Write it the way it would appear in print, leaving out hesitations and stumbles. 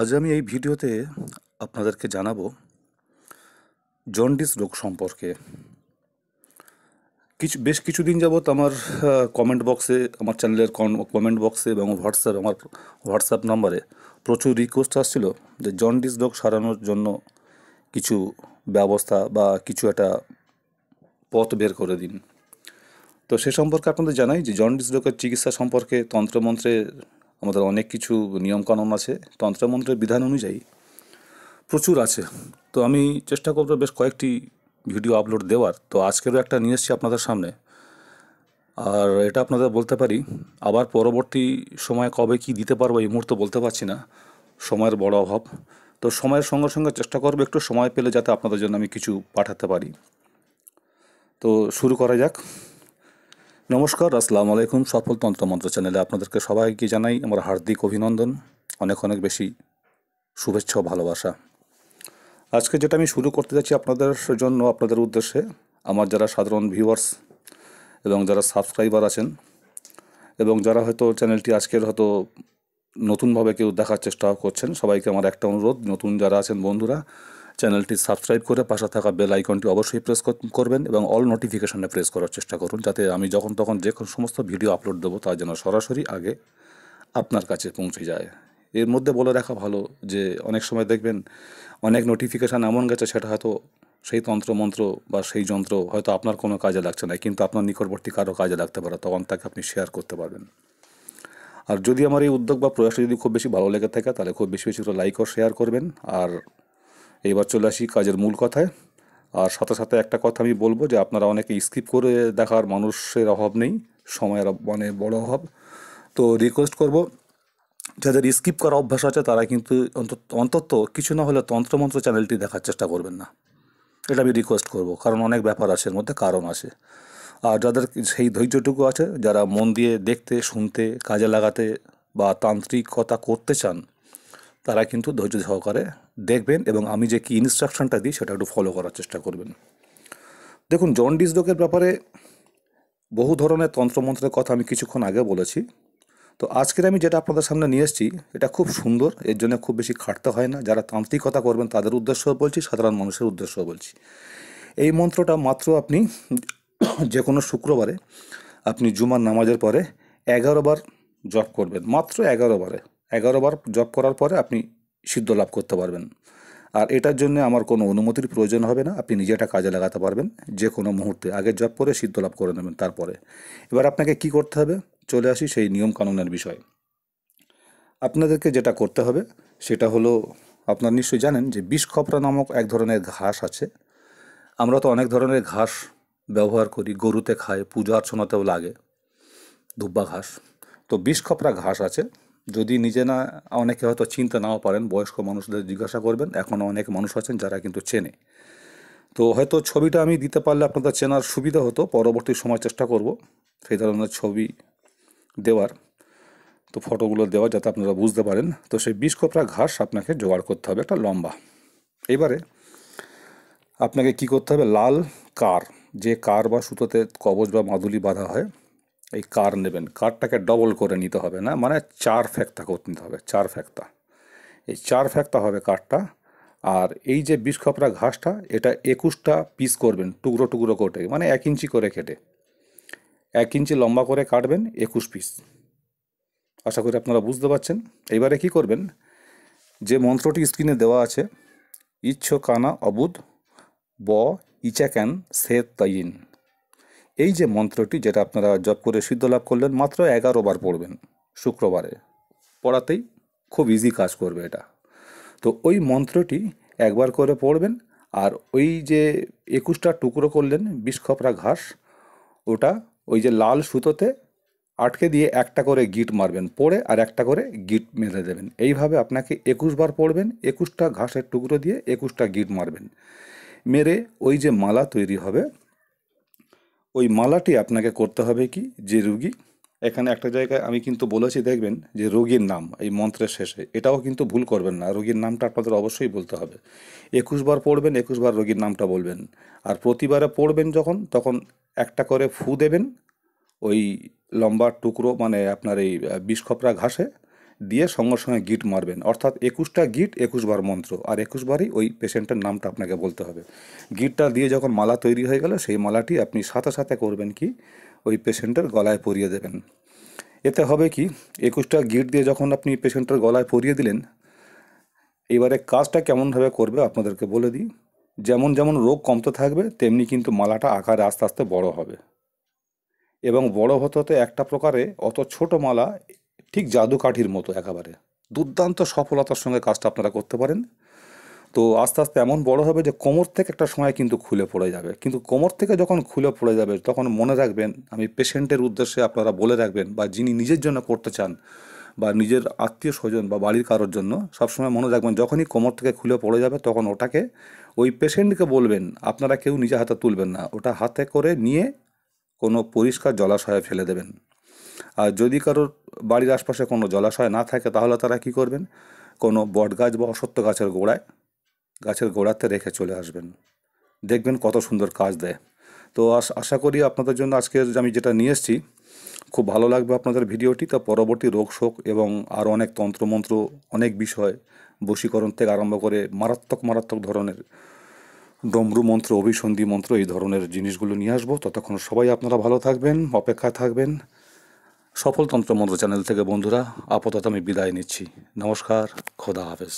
আজ আমি এই ভিডিওতে আপনাদেরকে জানাবো জন্ডিস রোগ সম্পর্কে। বেশ কিছুদিন যাবৎ আমার কমেন্ট বক্সে, আমার চ্যানেলের কমেন্ট বক্সে এবং আমার হোয়াটসঅ্যাপ নাম্বারে প্রচুর রিকোয়েস্ট আসছিল যে জন্ডিস রোগ সারানোর জন্য কিছু ব্যবস্থা বা কিছু একটা পথ বের করে দিন। তো সে সম্পর্কে আপনাদের জানাই যে জন্ডিস রোগের চিকিৎসা সম্পর্কে তন্ত্রমন্ত্রে আমাদের অনেক কিছু নিয়মকানুন আছে। তন্ত্রমন্ত্রের বিধান অনুযায়ী প্রচুর আছে। তো আমি চেষ্টা করবো বেশ কয়েকটি ভিডিও আপলোড দেওয়ার। তো আজকেরও একটা নিয়ে এসেছি আপনাদের সামনে। আর এটা আপনাদের বলতে পারি, আবার পরবর্তী সময়ে কবে কি দিতে পারবো এই মুহূর্তে বলতে পারছি না, সময়ের বড় অভাব। তো সময়ের সঙ্গে সঙ্গে চেষ্টা করবো একটু সময় পেলে যাতে আপনাদের জন্য আমি কিছু পাঠাতে পারি। তো শুরু করা যাক। নমস্কার, আসসালামু আলাইকুম। সফল তন্ত্রমন্ত্র চ্যানেলে আপনাদেরকে সবাইকে জানাই আমার হার্দিক অভিনন্দন, অনেক অনেক বেশি শুভেচ্ছা ও ভালোবাসা। আজকে যেটা আমি শুরু করতে যাচ্ছি আপনাদের জন্য, আপনাদের উদ্দেশ্যে, আমার যারা সাধারণ ভিউয়ার্স এবং যারা সাবস্ক্রাইবার আছেন এবং যারা হয়তো চ্যানেলটি আজকের হয়তো নতুনভাবে কেউ দেখার চেষ্টা করছেন, সবাইকে আমার একটা অনুরোধ, নতুন যারা আছেন বন্ধুরা, চ্যানেলটি সাবস্ক্রাইব করে পাশে থাকা বেল আইকনটি অবশ্যই প্রেস করবেন এবং অল নোটিফিকেশানে প্রেস করার চেষ্টা করুন, যাতে আমি যখন তখন যে কোনো সমস্ত ভিডিও আপলোড দেবো তা যেন সরাসরি আগে আপনার কাছে পৌঁছে যায়। এর মধ্যে বলে রাখা ভালো যে অনেক সময় দেখবেন অনেক নোটিফিকেশান এমন গেছে সেটা হয়তো সেই তন্ত্রমন্ত্র বা সেই যন্ত্র হয়তো আপনার কোনো কাজে লাগছে না, কিন্তু আপনার নিকটবর্তী কারো কাজে লাগতে পারে, তখন তাকে আপনি শেয়ার করতে পারবেন। আর যদি আমার এই উদ্যোগ বা প্রয়াসটা যদি খুব বেশি ভালো লেগে থাকে তাহলে খুব বেশি বেশি করে লাইক ও শেয়ার করবেন। আর এইবার চলে আসি কাজের মূল কথায়। আর সাথে সাথে একটা কথা আমি বলবো যে আপনারা অনেকে স্কিপ করে দেখার মানুষের অভাব নেই, সময়ের বড় অভাব। তো রিকোয়েস্ট করব, যাদের স্কিপ করা অভ্যাস আছে তারা কিন্তু অন্তত কিছু না হলে তন্ত্রমন্ত্র চ্যানেলটি দেখার চেষ্টা করবেন না, এটা আমি রিকোয়েস্ট করব। কারণ অনেক ব্যাপার আছে এর মধ্যে, কারণ আছে। আর যাদের সেই ধৈর্যটুকু আছে, যারা মন দিয়ে দেখতে, শুনতে, কাজে লাগাতে বা তান্ত্রিকতা করতে চান, তারা কিন্তু ধৈর্য সহকারে দেখবেন এবং আমি যে কি ইনস্ট্রাকশনটা দিই সেটা একটু ফলো করার চেষ্টা করবেন। দেখুন, জন্ডিস রোগের ব্যাপারে বহু ধরনের তন্ত্রমন্ত্রের কথা আমি কিছুক্ষণ আগে বলেছি। তো আজকের আমি যেটা আপনাদের সামনে নিয়ে এসেছি এটা খুব সুন্দর, এর জন্য খুব বেশি খাটতে হয় না। যারা তান্ত্রিকতা করবেন তাদের উদ্দেশ্যও বলছি, সাধারণ মানুষের উদ্দেশ্যও বলছি। এই মন্ত্রটা মাত্র আপনি যে কোনো শুক্রবারে আপনি জুমার নামাজের পরে 11 বার জপ করবেন, মাত্র 11 বারে। 11 বার জপ করার পরে আপনি সিদ্ধ লাভ করতে পারবেন। আর এটার জন্য আমার কোনো অনুমতির প্রয়োজন হবে না, আপনি নিজে এটা কাজে লাগাতে পারবেন যে কোনো মুহূর্তে। আগে জপ করে সিদ্ধ লাভ করে নেবেন। তারপরে এবার আপনাকে কি করতে হবে, চলে আসি সেই নিয়মকানুনের বিষয়ে। আপনাদেরকে যেটা করতে হবে সেটা হলো, আপনারা নিশ্চয়ই জানেন যে বিষখপরা নামক এক ধরনের ঘাস আছে। আমরা তো অনেক ধরনের ঘাস ব্যবহার করি, গরুতে খায়, পূজা অর্চনাতেও লাগে, দুব্বা ঘাস। তো বিষখপরা ঘাস আছে। যদি নিজে না, অনেকে হয়তো চিনতে নাও পারেন, বয়স্ক মানুষদের জিজ্ঞাসা করবেন, এখনও অনেক মানুষ আছেন যারা কিন্তু চেনে। তো হয়তো ছবিটা আমি দিতে পারলে আপনাদের চেনার সুবিধা হতো, পরবর্তী সময় চেষ্টা করব সেই ধরনের ছবি দেওয়ার, তো ফটোগুলো দেওয়া, যাতে আপনারা বুঝতে পারেন। তো সেই বিষখপরা ঘাস আপনাকে জোগাড় করতে হবে একটা লম্বা। এবারে আপনাকে কি করতে হবে, লাল কার, যে কার বা সুতোতে কবচ বা মাদুলি বাঁধা হয়, এই কার নেবেন। কারটাকে ডবল করে নিতে হবে না, মানে 4 ফ্যাক্তা করতে নিতে হবে, 4 ফ্যাক্তা। এই 4 ফ্যাক্তা হবে কারটা। আর এই যে বিষখপরা ঘাসটা, এটা 21টা পিস করবেন, টুকরো টুকরো করে, মানে 1 ইঞ্চি করে কেটে, 1 ইঞ্চি লম্বা করে কাটবেন, 21 পিস। আশা করি আপনারা বুঝতে পারছেন। এইবারে কি করবেন, যে মন্ত্রটি স্ক্রিনে দেওয়া আছে, ইচ্ছ কানা অবুধ ব ইচাক্যান সে তাইন, এই যে মন্ত্রটি, যেটা আপনারা জপ করে সিদ্ধ লাভ করলেন, মাত্র 11 বার পড়বেন শুক্রবারে। পড়াতেই খুব ইজি কাজ করবে এটা। তো ওই মন্ত্রটি একবার করে পড়বেন। আর ওই যে 21টা টুকরো করলেন বিষখপরা ঘাস, ওটা ওই যে লাল সুতোতে আটকে দিয়ে একটা করে গিট মারবেন, পড়ে আর একটা করে গিট মেরে দেবেন। এইভাবে আপনাকে 21 বার পড়বেন, 21টা ঘাসের টুকরো দিয়ে 21টা গিট মারবেন। মেরে ওই যে মালা তৈরি হবে, ওই মালাটি আপনাকে করতে হবে কি, যে রুগী, এখানে একটা জায়গায় আমি কিন্তু বলেছি, দেখবেন যে রোগীর নাম এই মন্ত্রের শেষে, এটাও কিন্তু ভুল করবেন না, রোগীর নামটা আপনাদের অবশ্যই বলতে হবে। 21 বার পড়বেন, 21 বার রোগীর নামটা বলবেন। আর প্রতিবারে পড়বেন যখন, তখন একটা করে ফু দেবেন ওই লম্বা টুকরো, মানে আপনার এই বিষখপরা ঘাসে, দিয়ে সঙ্গে সঙ্গে গিট মারবেন, অর্থাৎ 21টা গিট 21বার মন্ত্র, আর 21বারই ওই পেশেন্টের নামটা আপনাকে বলতে হবে। গিটটা দিয়ে যখন মালা তৈরি হয়ে গেল, সেই মালাটি আপনি সাথে সাথে করবেন কি, ওই পেশেন্টের গলায় পরিয়ে দেবেন। এতে হবে কি, 21টা গিট দিয়ে যখন আপনি পেশেন্টের গলায় পরিয়ে দিলেন, এবারে কাজটা কেমনভাবে করবে আপনাদেরকে বলে দিই। যেমন যেমন রোগ কমতে থাকবে, তেমনি কিন্তু মালাটা আকারে আস্তে আস্তে বড় হবে, এবং বড় হতে হতে একটা প্রকারে অত ছোট মালা, ঠিক জাদুকাঠির মতো একেবারে দুর্দান্ত সফলতার সঙ্গে কাজটা আপনারা করতে পারেন। তো আস্তে আস্তে এমন বড় হবে যে কোমর থেকে একটা সময় কিন্তু খুলে পড়ে যাবে, কিন্তু কোমর থেকে যখন খুলে পড়ে যাবে তখন মনে রাখবেন, আমি পেশেন্টের উদ্দেশ্যে আপনারা বলে রাখবেন, বা যিনি নিজের জন্য করতে চান বা নিজের আত্মীয় স্বজন বা বাড়ির কারোর জন্য, সবসময় মনে রাখবেন যখনই কোমর থেকে খুলে পড়ে যাবে তখন ওটাকে, ওই পেশেন্টকে বলবেন, আপনারা কেউ নিজে হাতে তুলবেন না, ওটা হাতে করে নিয়ে কোনো পরিষ্কার জলাশয়ে ফেলে দেবেন। আর যদি কারোর বাড়ির আশপাশে কোনো জলাশয় না থাকে, তাহলে তারা কি করবেন, কোনো বটগাছ বা অশ্বত্থ গাছের গোড়াতে রেখে চলে আসবেন। দেখবেন কত সুন্দর কাজ দেয়। তো আশা করি আপনাদের জন্য আজকের আমি যেটা নিয়ে এসেছি খুব ভালো লাগবে আপনাদের ভিডিওটি। তো পরবর্তী রোগ শোক এবং আরও অনেক তন্ত্রমন্ত্র, অনেক বিষয়, বশীকরণ থেকে আরম্ভ করে মারাত্মক মারাত্মক ধরনের ডমরু মন্ত্র, অভিসন্ধি মন্ত্র, এই ধরনের জিনিসগুলো নিয়ে আসবো। ততক্ষণ সবাই আপনারা ভালো থাকবেন, অপেক্ষায় থাকবেন। সফল তন্ত্রমন্ত্র চ্যানেল থেকে বন্ধুরা, আপাতত আমি বিদায় নিচ্ছি। নমস্কার, খোদা হাফেজ।